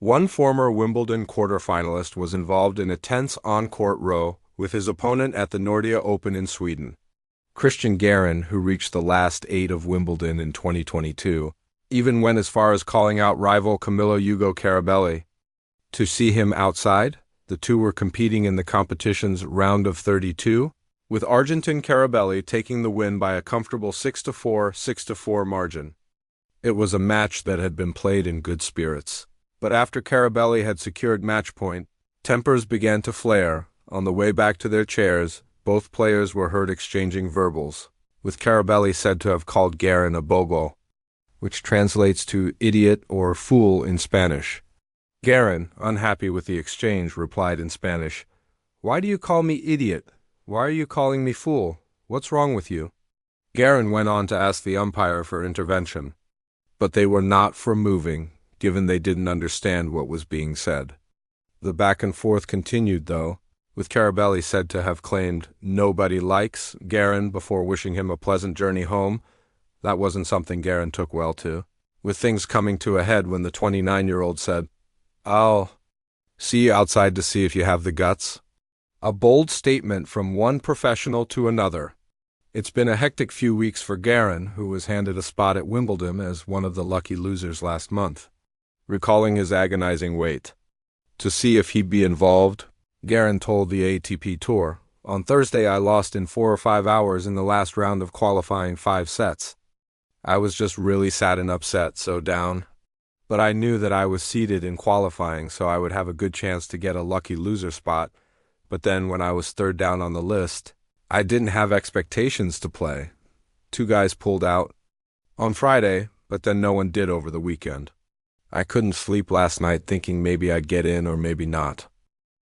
One former Wimbledon quarter-finalist was involved in a tense on-court row with his opponent at the Nordea Open in Sweden. Christian Garin, who reached the last 8 of Wimbledon in 2022, even went as far as calling out rival Camilo Ugo Carabelli. To see him outside, the two were competing in the competition's round of 32, with Argentine Carabelli taking the win by a comfortable 6-4, 6-4 margin. It was a match that had been played in good spirits. But after Carabelli had secured match point, tempers began to flare. On the way back to their chairs, both players were heard exchanging verbals, with Carabelli said to have called Garin a bobo, which translates to idiot or fool in Spanish. Garin, unhappy with the exchange, replied in Spanish, "Why do you call me idiot? Why are you calling me fool? What's wrong with you?" Garin went on to ask the umpire for intervention, but they were not for moving, given they didn't understand what was being said. The back and forth continued, though, with Carabelli said to have claimed nobody likes Garin before wishing him a pleasant journey home. That wasn't something Garin took well to, with things coming to a head when the 29-year-old said, "I'll see you outside to see if you have the guts." A bold statement from one professional to another. It's been a hectic few weeks for Garin, who was handed a spot at Wimbledon as one of the lucky losers last month. Recalling his agonizing wait to see if he'd be involved, Garin told the ATP Tour, "On Thursday I lost in 4 or 5 hours in the last round of qualifying 5 sets. I was just really sad and upset, so down. But I knew that I was seeded in qualifying, so I would have a good chance to get a lucky loser spot. But then when I was third down on the list, I didn't have expectations to play. 2 guys pulled out on Friday, but then no one did over the weekend. I couldn't sleep last night thinking maybe I'd get in or maybe not.